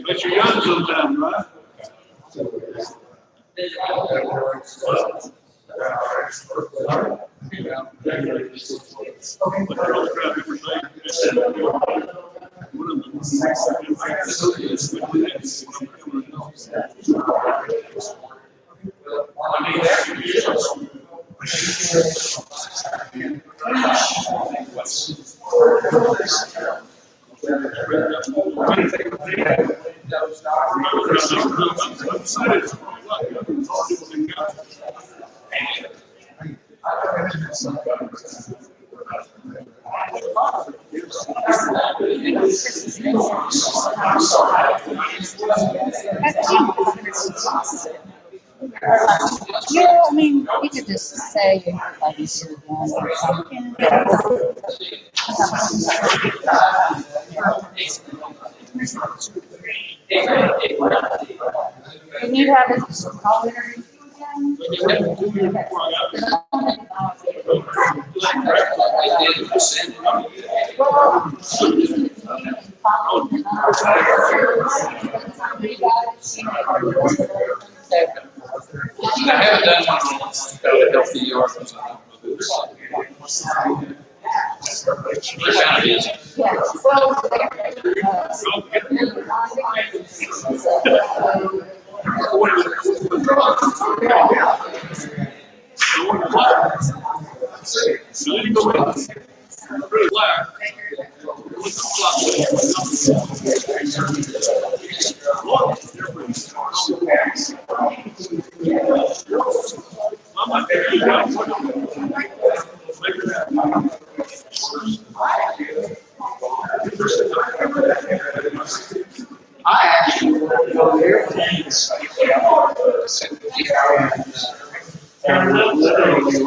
But you're young sometimes, right? Yeah, I mean, we could just say like you should have done or something. Can you have this call interview again? I haven't done one on Philadelphia or something. They're kind of busy. I actually want to go there and literally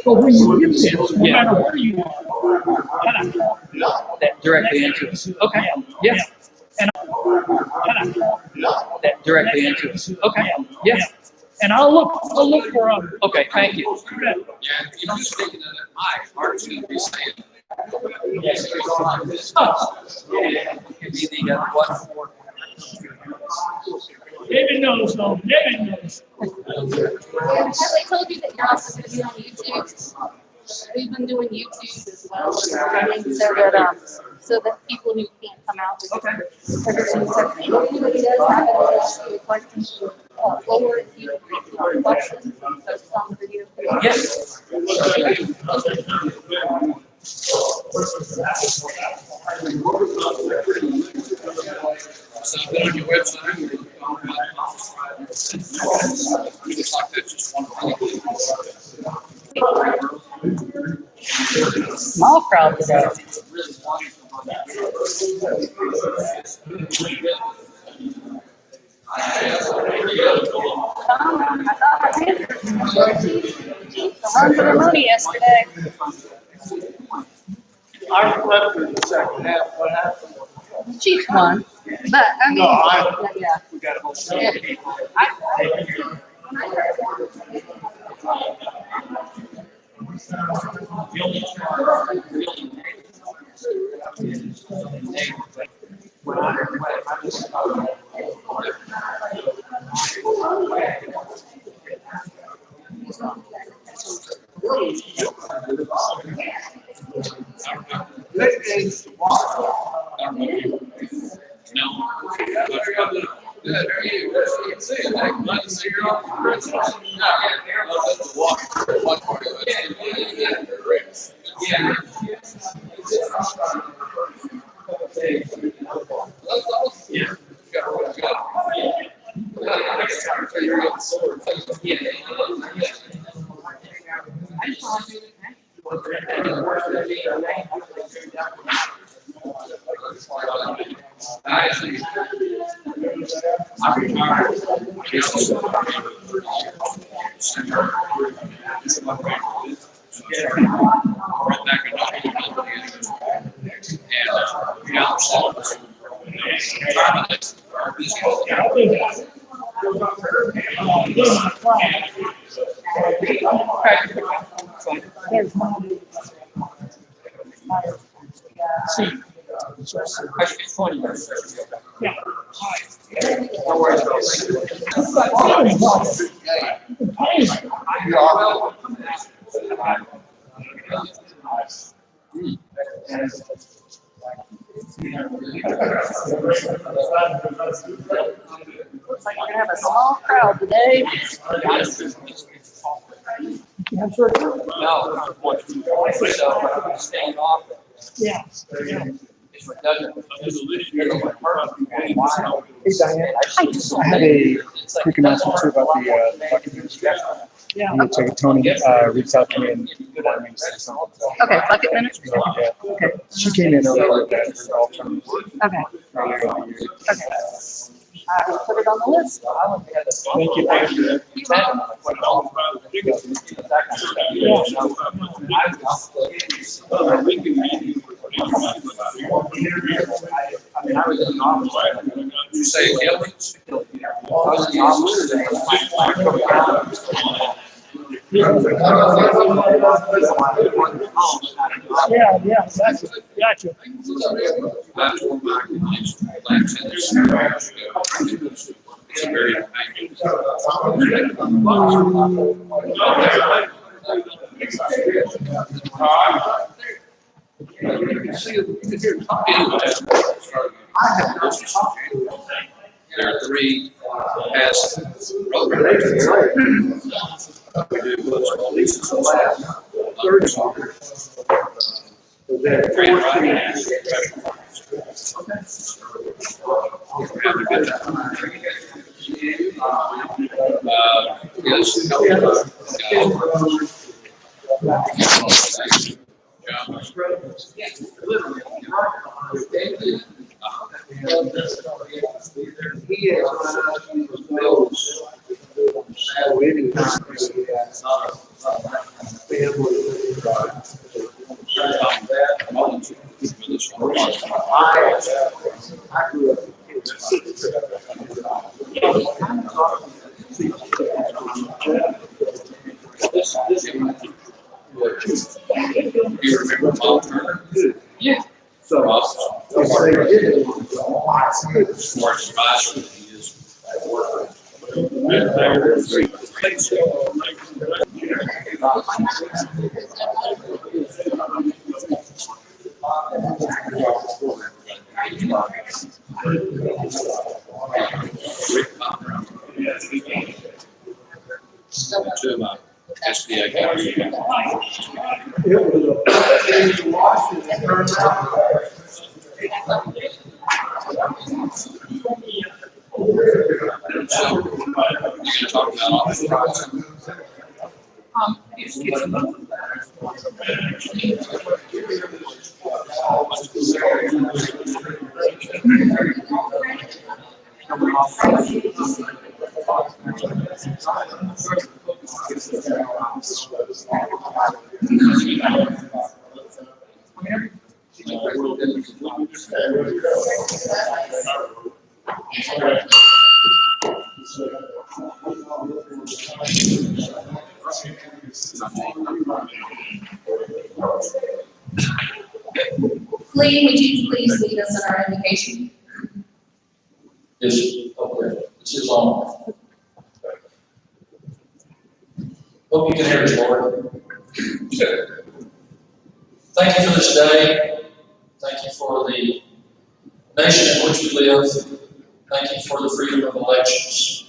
But when you get this, no matter where you are, That directly into us. Okay. Yeah. and That directly into us. Okay. Yeah. and I'll look for others. Okay. Thank you. Yeah, if you're speaking of that mic, Mark's going to be saying. Could be the what? David knows though. David knows. Have they told you that you're also going to be on YouTube? We've been doing YouTube as well, so that people who can't come out. If anybody does have any questions, lower if you have questions, focus on the video. Yes. So I've been on your website. It's like that's just one thing. Small crowd today. I thought I did the run for the money yesterday. I slept through the second half. What happened? The Chiefs won, but I mean, yeah. We got a whole Yeah. Good, how are you? Good to see you. Glad to see you're off. The walk. One part of it. Yeah. I see. I'm retired. Right back in See. Actually, 20 years. Yeah. No worries. Looks like we're gonna have a small crowd today. I'm sure. No, so staying off. Yeah. It's redundant. Hey Diane, I had a quick announcement too about the document. Yeah. Me and Tony reached out to me and wanted me to say something. Okay, bucket minutes? So, yeah. Okay. She came in earlier that resolved from Okay, earlier in the year. okay. I will put it on the list. Thank you. Thank you. I was in the office. You say Hillings? I was in the office. Yeah, gotcha. I told my last in this it's very there are three past road relations. We do small leases. Three and five. Yes. You remember Bob Turner? Yeah. Smart advisor that he is at work. Two of my SBA guys. So, you can talk about office process. Lee, would you please lead us in our invocation? Yes, okay, this is on. Hope you can hear us, Lord. Thank you for this day. Thank you for the nation in which we live. Thank you for the freedom of elections.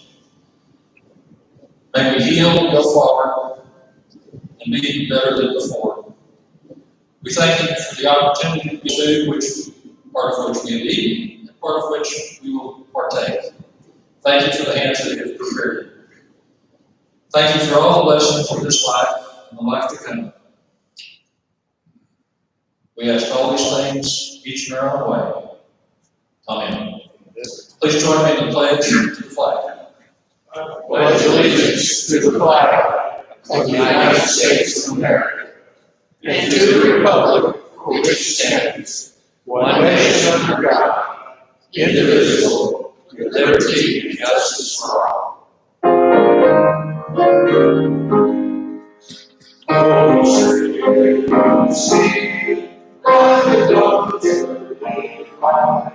May we heal and go forward and be better than before. We thank you for the opportunity to do which part of which we have eaten and part of which we will partake. Thank you for the hands that have prepared it. Thank you for all the blessings of this life and the life to come. We ask all these things each in our own way. Amen. Please join me in the pledge to the flag. Pledge allegiance to the flag of the United States of America and to the republic for which it stands, one nation under God, indivisible, with liberty and justice for all. See, the daughters fly,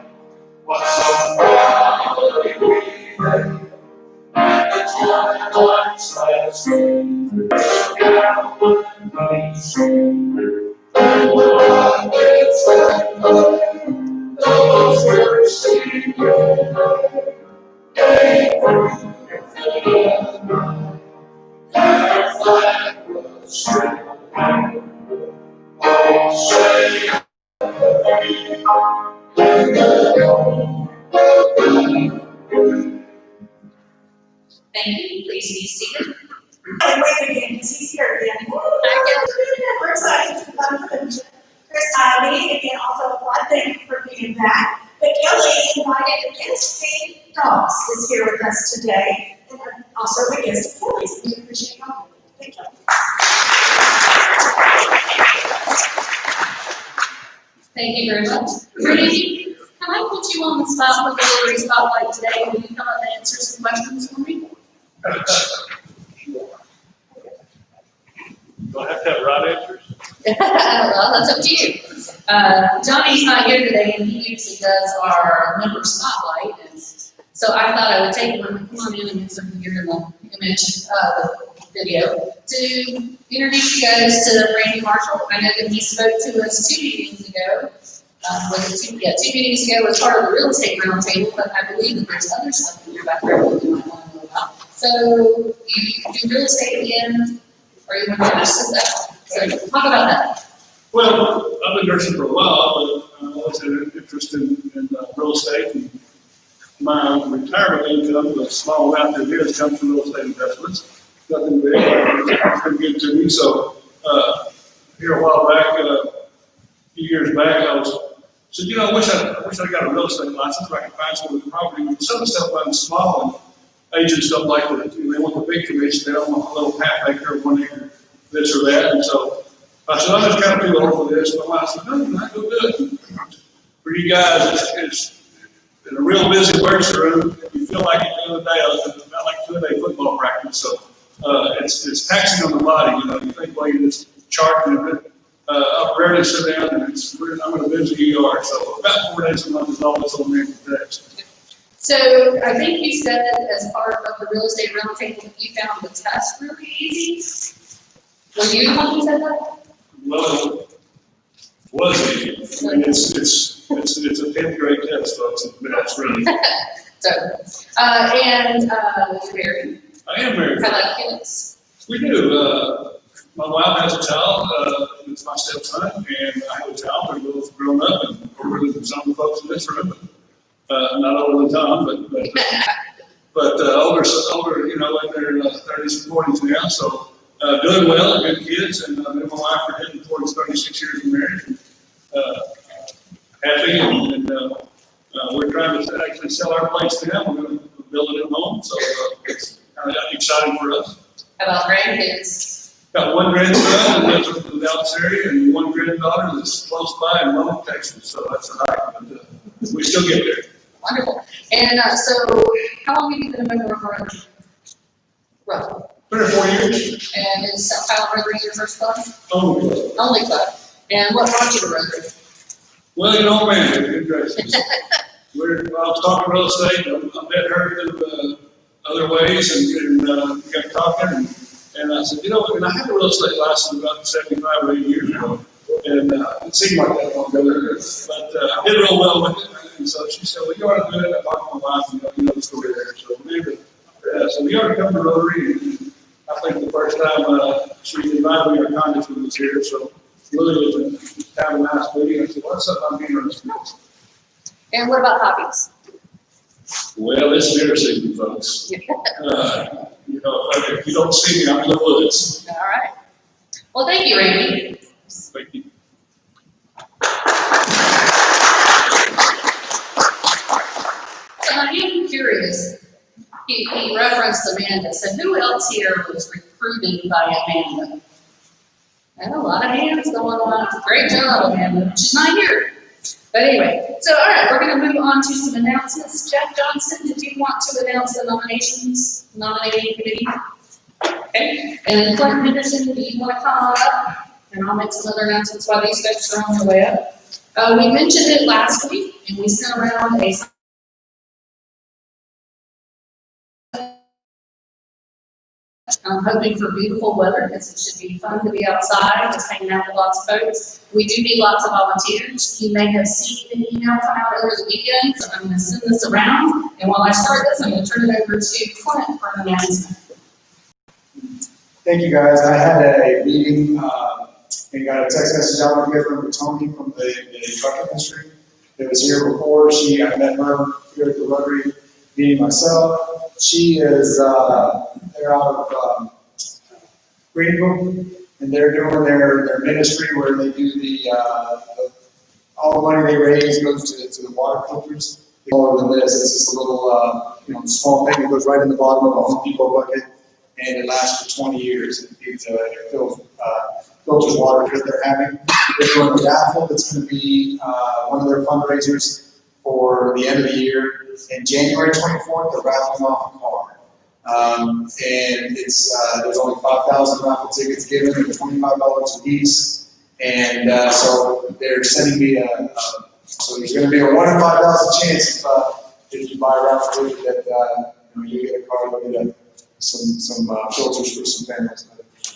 what so proudly we made, and the twilight's last gleam, gallantly sing, and the rockets that play, those were singing, gave through the night, their flag was streaming. Oh, say, Thank you. Please be seated. Wait again, because he's here again. We're excited to come to Chris Ivy, again, also applaud, thank you for being back. But Kelly invited against Kate Dobbs is here with us today, and also against Kelly's. We appreciate you. Thank you. Thank you very much. Randy, can I put you on the spot with the Hillary Spotlight today? Will you come up and answer some questions for me? Do I have to have right answers? Well, that's up to you. Johnny's not here today, and he usually does our member spotlight, and so I thought I would take him. Come on in and insert him here in the image, the video, to introduce you guys to Randy Marshall. I know that he spoke to us 2 meetings ago. Was it 2 meetings ago as part of the real estate roundtable, but I believe that there's other stuff in your background that you might want to know about. So you do real estate again, or you want to finish this up? So talk about that. Well, I've been nursing for a while, but I always had an interest in real estate. And my retirement income, the small amount that it is, comes from real estate investments. Nothing big, it's been good to me. So here a while back, a few years back, I said, you know, I wish I got a real estate license where I could find some of the property. Some of the stuff runs small, and agents don't like it. They want the big commission. They don't want the little half acre, 1 acre, this or that. And so I said, I'm just kind of too old for this. But I said, no, you're not going to do it. For you guys, it's in a real busy works room. You feel like you're doing a day, it's not like 2-a-day football practice. So it's taxing on the body. You know, you think, well, you just charting a bit. I rarely sit down, and I'm in a busy ER. So about 4 days a month is all that's on me for text. So I think you said as part of the real estate roundtable that you found the test really easy. Were you the one who said that? Well, it was easy. It's a 10th grade test, folks. That's really. So, and you're married. I am married. How about kids? We do. My wife has a child. It's my stepson, and I have a child. We're both grown up and older than some of the folks in this room. Not older than Tom, but older, you know, in their 30s and 40s now. So doing well, good kids, and me and my wife are heading towards 36 years of marriage. Happy, and we're trying to actually sell our place now. We're going to build a new home, so it's kind of exciting for us. How about grandkids? Got 1 grandson who lives in the Dallas area, and 1 granddaughter that's close by in Lubbock, Texas. So that's a hike, but we still get there. Wonderful. And so, how long have you been a member of Rotary? Roughly. 3 or 4 years. And is South Highland Rotary your first club? Only. Only club. And what brought you to Rotary? Well, you know, man, good gracious. I was talking real estate. I met her through other ways, and we got talking, and I said, you know, and I had a real estate license about 75 or 80 years ago, And it seemed like that one go there, but I did real well with it. And so she said, well, you ought to do it. I talked to my wife, and you know the story there. So maybe, so we ought to come to Rotary. And I think the first time she invited me, our congressman was here. So Lily was having a nice meeting. I said, what's up? I'm being honest with you. And what about hobbies? Well, it's dinner season, folks. You know, if you don't see me, I'm in the woods. All right. Well, thank you, Randy. Thank you. So I am curious, he referenced Amanda, so who else here was recruited by Amanda? I have a lot of hands going on. Great job, Amanda. She's not here. But anyway, so all right, we're going to move on to some announcements. Jeff Johnson, did you want to announce the nominating committee? Okay. And Clint Henderson, do you want to come on up? And I'll make some other announcements while these folks are on their way up. We mentioned it last week, and we sent around a I'm hoping for beautiful weather because it should be fun to be outside, just hanging out with lots of folks. We do need lots of volunteers. You may have seen an email come out over the weekend, so I'm going to send this around. And while I start this, I'm going to turn it over to Clint for an announcement. Thank you, guys. I had a meeting and got a text message out of from Tony from the truck industry that was here before. I met her here at the Rotary meeting myself. She is, they're out of Greenville, and they're doing their ministry where they do all the money they raise goes to the water filters. More than this, it's just a little, small thing that goes right in the bottom of a Home Depot bucket, and it lasts for 20 years. It filters water that they're having. They're doing a raffle that's going to be one of their fundraisers for the end of the year. In January 24th, they're raffling off a car. And it's there's only 5,000 raffle tickets given, and $25 a piece. And so they're sending me so there's going to be a 1 in 5,000 chance if you buy a raffle ticket that you get a car, you get some filters for some families.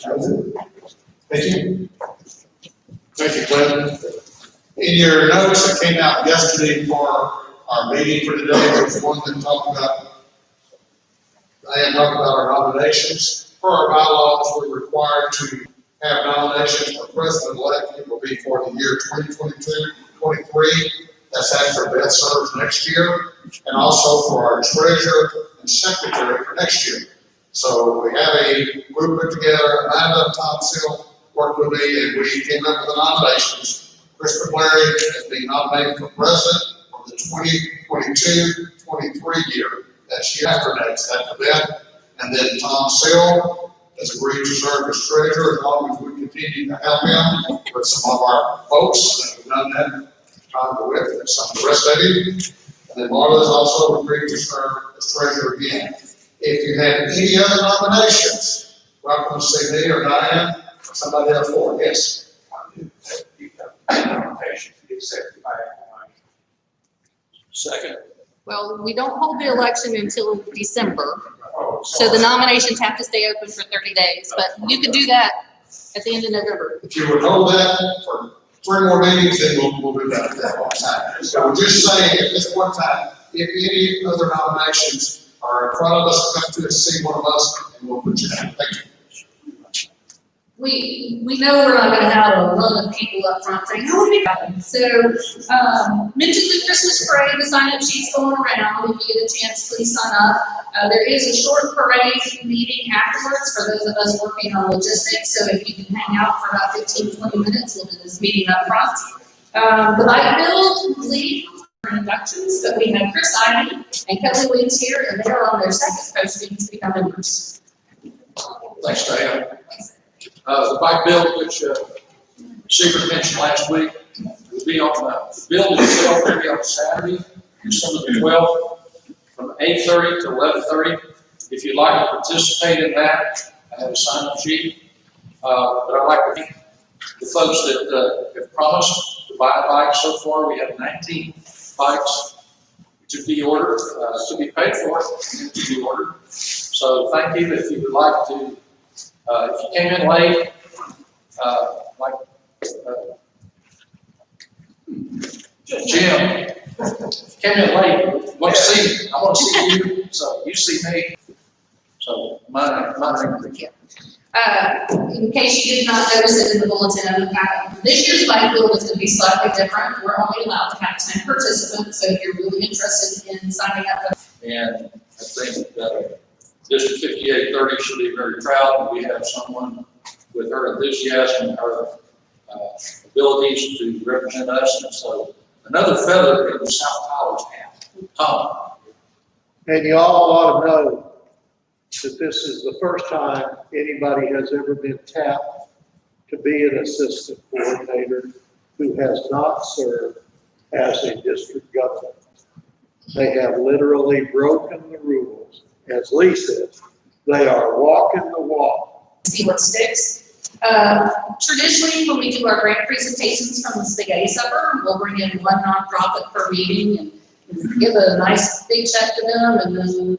That was it. Thank you. Thank you, Clint. In your notes that came out yesterday for our meeting for today, there was one that talked about, I had talked about our nominations. For our bylaws, we're required to have nominations for president-elect. It will be for the year 2022-23. That's after Beth serves next year, and also for our treasurer and secretary for next year. So we have a group put together. Amanda Thompson worked with me, and we came up with the nominations. Christopher Blair is being nominated for president for the 2022-23 year. That's year after next, after that. And then Tom Sill has agreed to serve as treasurer as long as we continue to help him with some of our folks that have done that. Tom DeWitt and some of the rest of you. And then Marla's also agreed to serve as treasurer again. If you have any other nominations, welcome to see me or Diane or somebody else for it. Yes. Second. Well, we don't hold the election until December, so the nominations have to stay open for 30 days, but you could do that at the end of November. If you would hold that for 3 more meetings, then we'll do that at that one time. So we're just saying at this one time, if any other nominations are in front of us, come to us, see one of us, and we'll put you down. Thank you. We know we're not going to have a run of people up front saying, "Oh, we got them." So, mention the Christmas parade. The sign-up sheet's going around. If you get a chance, please sign up. There is a short parade meeting afterwards for those of us working on logistics. So if you can hang out for about 15-20 minutes, we'll do this meeting up front. The bike build lead for inductions, but we have Chris Ivey and Kelly Williams here, and they are on their second posting to become members. Thanks, Diane. The bike build, which Secret mentioned last week, will be on the build itself maybe on Saturday, December the 12th, from 8:30 to 11:30. If you'd like to participate in that, I have a sign-up sheet. But I'd like to thank the folks that have promised to buy a bike so far. We have 19 bikes to be ordered, to be paid for, and to be ordered. So thank you. If you would like to, if you came in late, like Jim, came in late, want to see, I want to see you, so you see me. So my name. In case you did not notice it in the bulletin, this year's bike field is going to be slightly different. We're only allowed to have 10 participants, so if you're really interested in signing up. And I think District 5830 should be very proud that we have someone with her enthusiasm and her abilities to represent us. And so another feather in the South Powers hat. Tom. And you all ought to know that this is the first time anybody has ever been tapped to be an assistant coordinator who has not served as a district governor. They have literally broken the rules. As Lee said, they are walking the walk. See what sticks. Traditionally, when we do our grant presentations from the spaghetti supper, we'll bring in one nonprofit per meeting and give a nice big check to them and then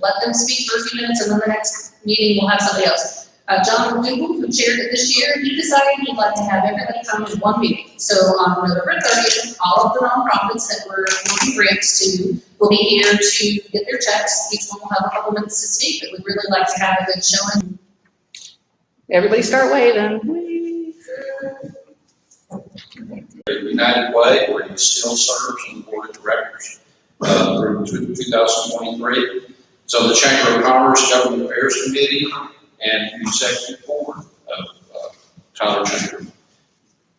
let them speak for a few minutes, and then the next meeting we'll have somebody else. John McDougal, who chaired it this year, he decided he'd like to have everybody come in one meeting. So on November 30th, all of the nonprofits that we're awarding grants to will be here to get their checks. Each one will have a couple minutes to speak, but we'd really like to have a good showing. Everybody start waving. United Way, where he still serves on the board of directors through 2023. So the Chamber of Commerce Government Affairs Committee and Executive Board of Tyler Chamber.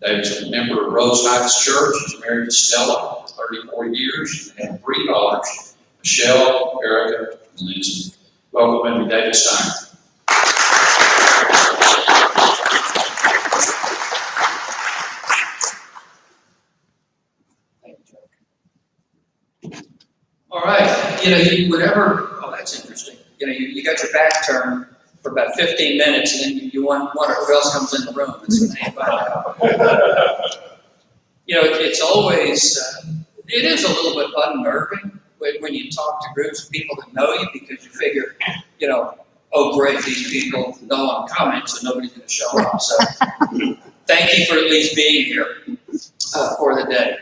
David's a member of Rose Heights Church. He's married to Stella for 34 years and had 3 daughters, Michelle, Erica, and Lindsay. Welcome, and David Steiner. All right, oh, that's interesting. You got your back turned for about 15 minutes, and then you wonder who else comes in the room. It's going to find out. It's always, it is a little bit unnerving when you talk to groups of people that know you, because you figure, oh great, these people don't want to comment, so nobody's going to show up. So thank you for at least being here for the day.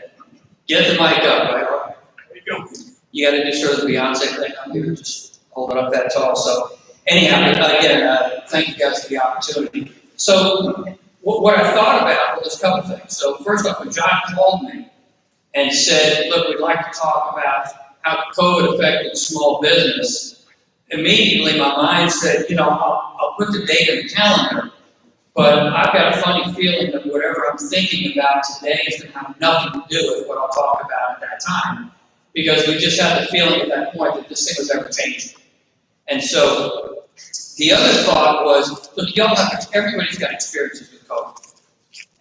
Get the mic up, right? There you go. You got to do sort of the Beyonce thing up here, just hold it up that tall. So anyhow, again, thank you guys for the opportunity. So what I thought about was a couple things. So first off, when John called me and said, look, we'd like to talk about how COVID affected small business, immediately my mind said, I'll put the date in the calendar, but I've got a funny feeling that whatever I'm thinking about today is going to have nothing to do with what I'll talk about at that time. Because we just had the feeling at that point that this thing was ever changing. And so the other thought was, look, everybody's got experiences with COVID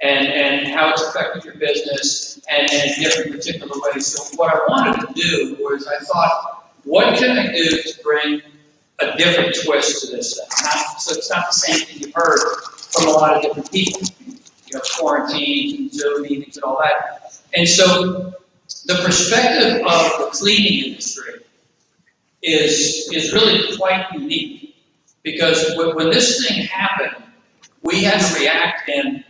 and how it's affected your business and in different particular ways. So what I wanted to do was I thought, what can I do to bring a different twist to this thing? So it's not the same thing you've heard from a lot of different people, quarantines and Zoom meetings and all that. And so the perspective of the cleaning industry is really quite unique, because when this thing happened, we had to react in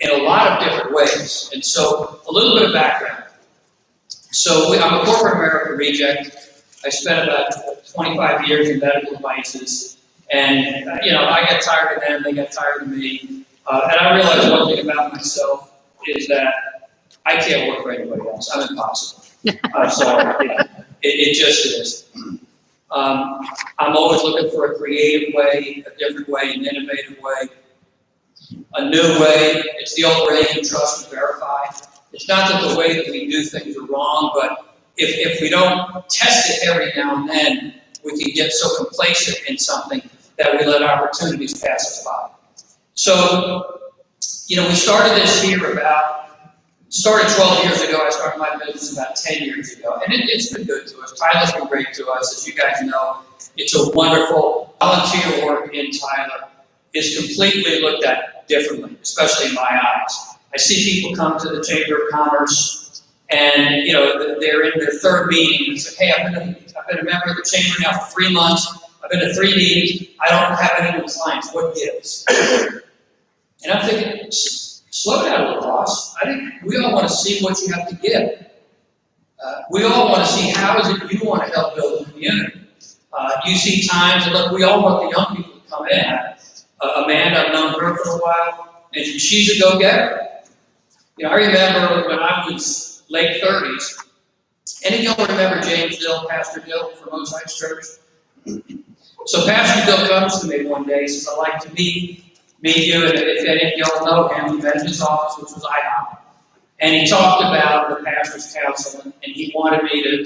a lot of different ways. And so a little bit of background. So I'm a corporate America reject. I spent about 25 years in medical devices, and I got tired of them, they got tired of me, and I realized one thing about myself is that I can't work for anybody else. I'm impossible. So it just is. I'm always looking for a creative way, a different way, an innovative way, a new way. It's the old Reagan trust and verify. It's not that the way that we do things are wrong, but if we don't test it every now and then, we can get so complacent in something that we let opportunities pass us by. So, we started this here started 12 years ago. I started my business about 10 years ago, and it's been good to us. Tyler's been great to us. As you guys know, it's a wonderful volunteer work in Tyler is completely looked at differently, especially in my eyes. I see people come to the Chamber of Commerce, and they're in their 3rd meeting and say, "Hey, I've been a member of the Chamber now for 3 months. I've been to 3 meetings. I don't have any clients. What gives?" And I'm thinking, slow down a little, boss. I think we all want to see what you have to give. We all want to see how is it you want to help build the community. You see times, and look, we all want the young people to come in. Amanda, I've known her for a while, and she's a go-getter. You know, I remember when I was late 30s, any of y'all remember James Dill, Pastor Dill from Osiris Church? So Pastor Dill comes to me one day, says, I'd like to meet you, and if any of y'all know him, we met in his office, which was IHOP. And he talked about the pastor's council, and he wanted me to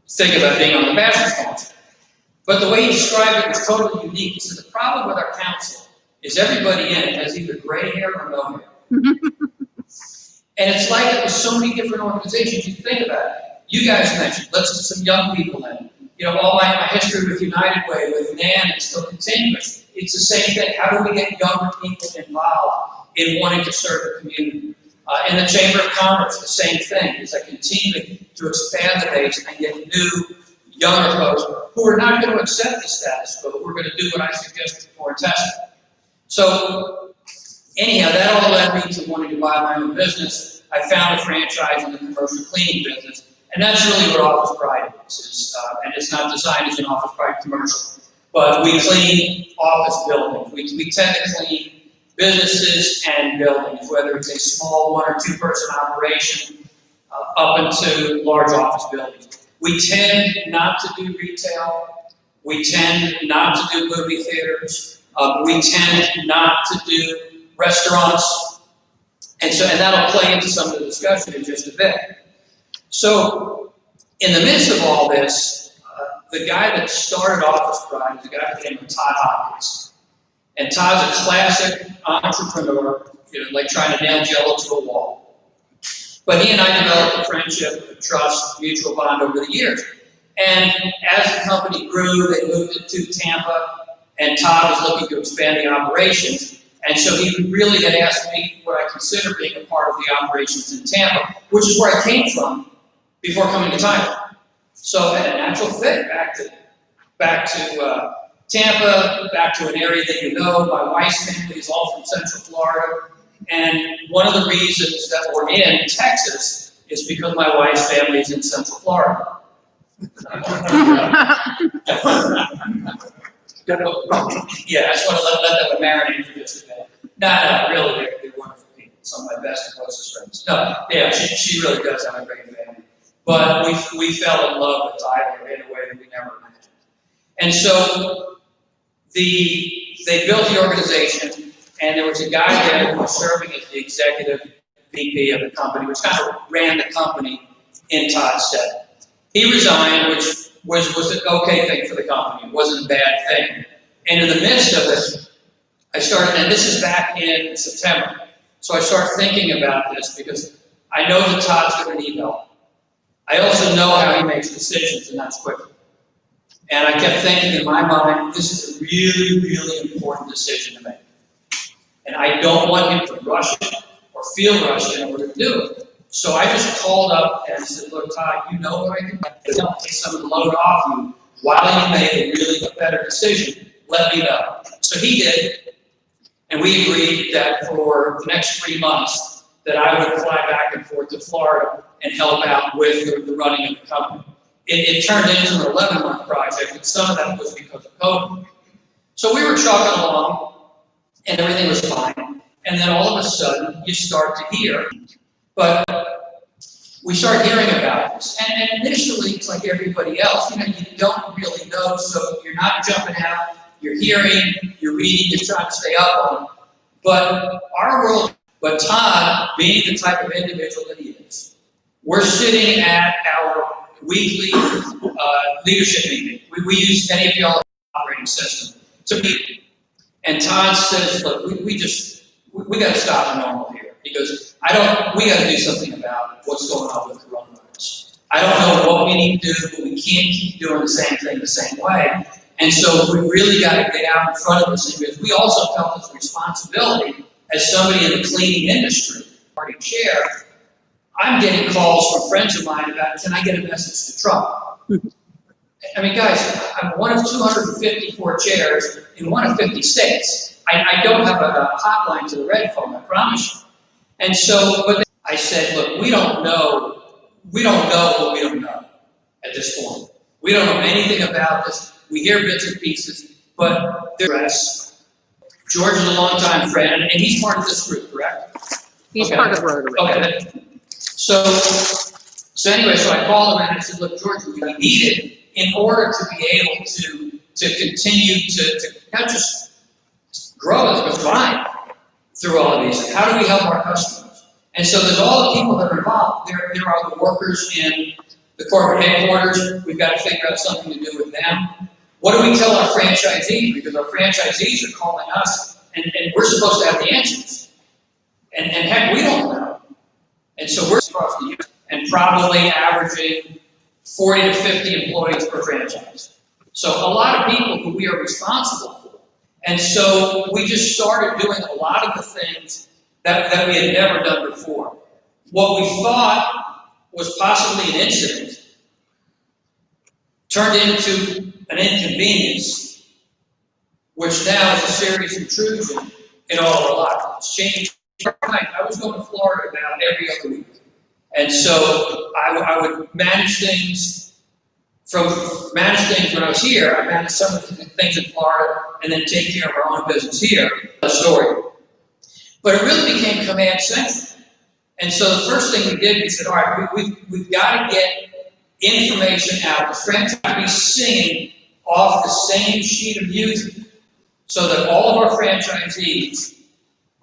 think about being on the pastor's council. But the way he described it was totally unique. He said, the problem with our council is everybody in it has either gray hair or no hair. And it's like it with so many different organizations. You think about it. You guys mentioned, let's get some young people in. You know, all my history with United Way, with NAN, is still continuing. It's the same thing. How do we get younger people involved in wanting to serve the community? In the Chamber of Commerce, the same thing. Is I continue to expand the base and get new, younger folks who are not going to accept the status quo, who are going to do what I suggested before in testing. So, anyhow, that all led me to wanting to buy my own business. I found a franchise in the commercial cleaning business, and that's really what Office Pride is. And it's not designed as an Office Pride commercial, but we clean office buildings. We tend to clean businesses and buildings, whether it's a small 1 or 2 person operation up into large office buildings. We tend not to do retail. We tend not to do movie theaters. We tend not to do restaurants. And that'll play into some of the discussion in just a bit. So, in the midst of all this, the guy that started Office Pride is a guy named Todd Hopkins. And Todd's a classic entrepreneur, you know, like trying to nail Jello to a wall. But he and I developed a friendship, a trust, mutual bond over the years. And as the company grew, they moved into Tampa, and Todd was looking to expand the operations. And so he really had asked me what I consider being a part of the operations in Tampa, which is where I came from before coming to Tyler. So I had a natural fit back to Tampa, back to an area that you know. My wife's family is all from Central Florida. And one of the reasons that we're in Texas is because my wife's family is in Central Florida. Yeah, I just want to let that one marinate for just a minute. No, really, they're wonderful people. Some of my best and closest friends. No, yeah, she really does have a great family. But we fell in love with Tyler in a way that we never imagined. And so they built the organization, and there was a guy there who was serving as the executive VP of the company, which kind of ran the company in Todd's stead. He resigned, which was an okay thing for the company. It wasn't a bad thing. And in the midst of it, I started, and this is back in September, so I started thinking about this because I know that Todd's going to need help. I also know how he makes decisions, and that's quickly. And I kept thinking in my mind, this is a really, really important decision to make. And I don't want him to rush it or feel rushed in order to do it. So I just called up and said, look, Todd, you know what I can do. Take some of the load off you while you make a really better decision. Let me know. So he did. And we agreed that for the next 3 months that I would fly back and forth to Florida and help out with the running of the company. It turned into an 11-month project, and some of that was because of COVID. So we were trucking along, and everything was fine. And then all of a sudden, you start to hear. But we start hearing about this. And initially, it's like everybody else. You know, you don't really know, so you're not jumping out. You're hearing, you're reading, you're trying to stay up on it. But our world, but Todd, being the type of individual that he is, we're sitting at our weekly leadership meeting. We use any of y'all operating system to meet. And Todd says, look, we got to stop the normal here. He goes, we got to do something about what's going on with coronavirus. I don't know what we need to do, but we can't keep doing the same thing the same way. And so we really got to get out in front of this thing, because we also felt this responsibility as somebody in the cleaning industry, party chair. I'm getting calls from friends of mine about, can I get a message to Trump? I mean, guys, I'm one of 254 chairs in one of 50 states. I don't have a hotline to the red phone, I promise you. And so, but I said, look, we don't know what we don't know at this point. We don't know anything about this. We hear bits and pieces, but the rest. George is a longtime friend, and he's part of this group, correct? He's Okay. part of Rotary. Okay. So anyway, so I called him and I said, look, George, we need it in order to be able to continue to not just grow, but thrive through all of these. How do we help our customers? And so there's all the people that are involved. There are the workers in the corporate headquarters. We've got to figure out something to do with them. What do we tell our franchisees? Because our franchisees are calling us, and we're supposed to have the answers. And heck, we don't know. And so we're across the U.S. and probably averaging 40 to 50 employees per franchise. So a lot of people who we are responsible for. And so we just started doing a lot of the things that we had never done before. What we thought was possibly an incident turned into an inconvenience, which now is a serious intrusion in all of our lives. It's changed. I was going to Florida about every other week. And so I would manage things when I was here. I managed some of the things in Florida and then take care of our own business here. The story. But it really became command central. And so the first thing we did, we said, all right, we've got to get information out. The franchise be singing off the same sheet of music so that all of our franchisees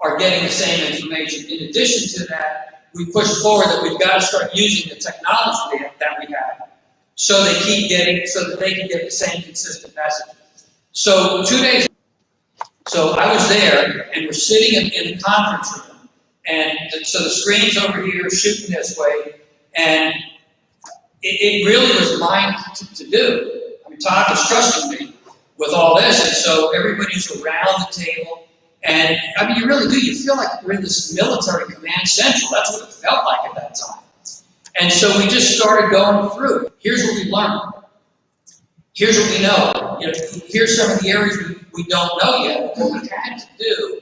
are getting the same information. In addition to that, we push forward that we've got to start using the technology that we have so that they can get the same consistent message. So 2 days, so I was there and we're sitting in the conference room, and so the screen's over here shooting this way, and it really was mine to do. I mean, Todd was trusting me with all this, and so everybody's around the table. And I mean, you really do. You feel like you're in this military command central. That's what it felt like at that time. And so we just started going through. Here's what we learned. Here's what we know. Here's some of the areas we don't know yet. What we had to do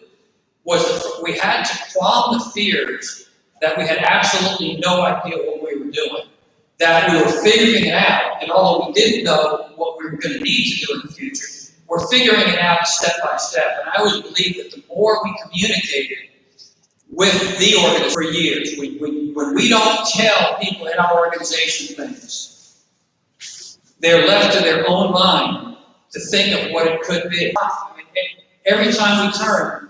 was we had to quell the fears that we had absolutely no idea what we were doing. That we were figuring it out, and although we didn't know what we were going to need to do in the future, we're figuring it out step by step. And I always believe that the more we communicated with the organization for years, when we don't tell people in our organization things, they're left to their own mind to think of what it could be. I mean, every time we turn,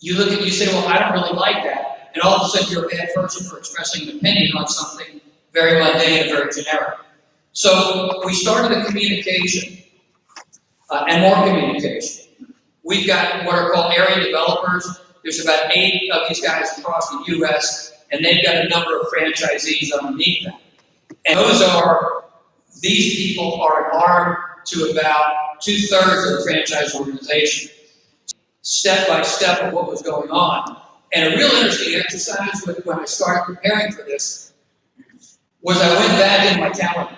you look and you say, well, I don't really like that. And all of a sudden you're a bad person for expressing an opinion on something very mundane and very generic. So we started a communication. And more communication. We've got what are called area developers. There's about 8 of these guys across the U.S., and they've got a number of franchisees underneath them. And these people are an arm to about 2/3 of the franchise organization, step by step of what was going on. And a real interesting exercise when I started preparing for this was I went back in my calendar,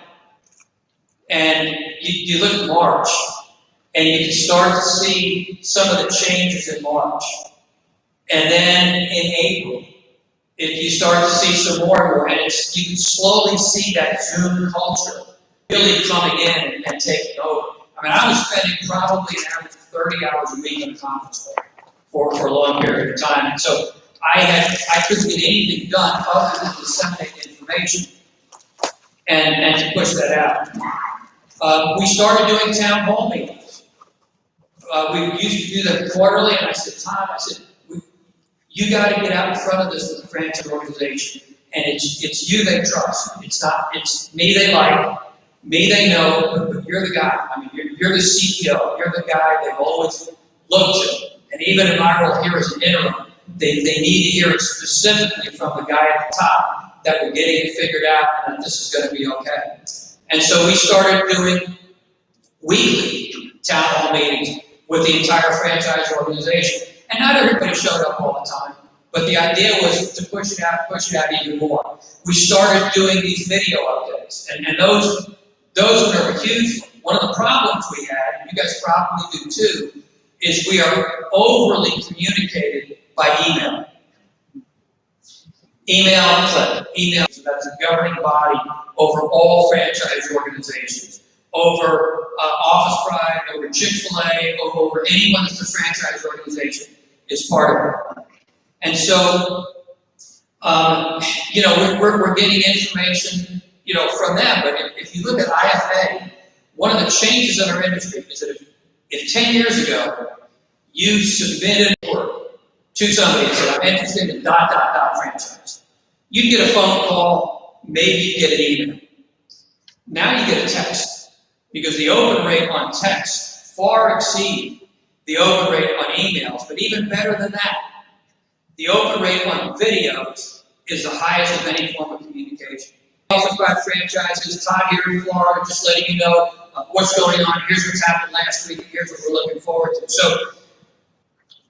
and you look at March, and you can start to see some of the changes in March. And then in April, you start to see some more, and you can slowly see that Zoom culture really coming in and taking over. I mean, I was spending probably an average of 30 hours a week in a conference call for a long period of time. And so I couldn't get anything done other than disseminate information and to push that out. We started doing town hall meetings. We used to do them quarterly, and I said, Tom, you got to get out in front of this with the franchise organization, and it's you they trust. It's me they like, me they know, but you're the guy. I mean, you're the CEO. You're the guy they've always looked to. And even in my role here as an interim, they need to hear it specifically from the guy at the top that we're getting it figured out and that this is going to be okay. And so we started doing weekly town hall meetings with the entire franchise organization. And not everybody showed up all the time, but the idea was to push it out even more. We started doing these video updates, and those were huge. One of the problems we had, and you guys probably do too, is we are overly communicated by email. Email, click, email, so that's a governing body over all franchise organizations, over Office Pride, over Chick-fil-A, over anyone that's a franchise organization is part of it. And so, we're getting information, from them, but if you look at IFA, one of the changes in our industry is that if 10 years ago, you submitted work to somebody and said, I'm interested in ... franchise, you'd get a phone call, maybe you'd get an email. Now you get a text, because the open rate on text far exceeds the open rate on emails, but even better than that, the open rate on videos is the highest of any form of communication. Office by franchises, Todd here in Florida, just letting you know what's going on. Here's what's happened last week, and here's what we're looking forward to. So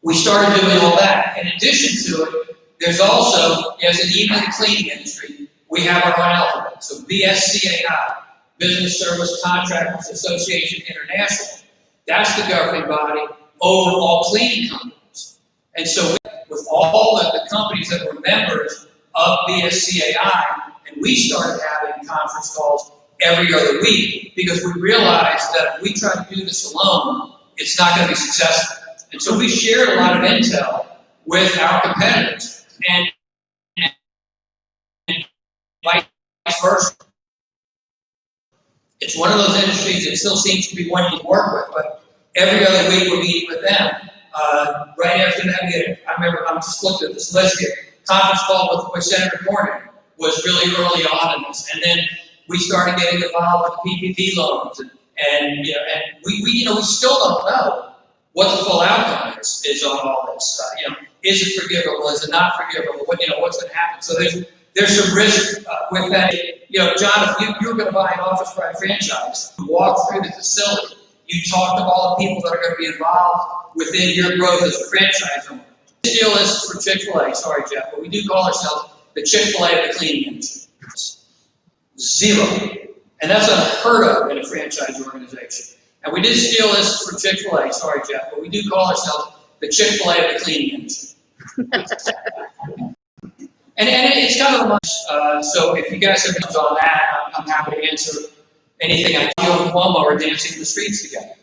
we started doing all that. In addition to it, there's also, as in even in the cleaning industry, we have our own alphabet. So BSCAI, Business Service Contractors Association International, that's the governing body over all cleaning companies. And so with all of the companies that were members of BSCAI, and we started having conference calls every other week because we realized that if we try to do this alone, it's not going to be successful. And so we shared a lot of intel with our competitors and vice versa. It's one of those industries that still seems to be one you work with, but every other week we're meeting with them. Right after that, I remember, I'm just looking at this list here, conference call with Senator Cornyn was really early on in this. And then we started getting involved with PPP loans. And we still don't know what the full outcome is on all this. Is it forgivable? Is it not forgivable? What's going to happen? So there's some risk with that. John, if you were going to buy an Office Pride franchise, walk through the facility, you talk to all the people that are going to be involved within your growth as a franchise owner. The deal is for Chick-fil-A, sorry Jeff, but we do call ourselves the Chick-fil-A of the cleaning industry. Zero. And that's unheard of in a franchise organization. And we did steal this for Chick-fil-A, sorry Jeff, but we do call ourselves the Chick-fil-A of the cleaning industry. And it's kind of much, so if you guys have questions on that, I'm happy to answer anything. I do in Cuomo are dancing in the streets together.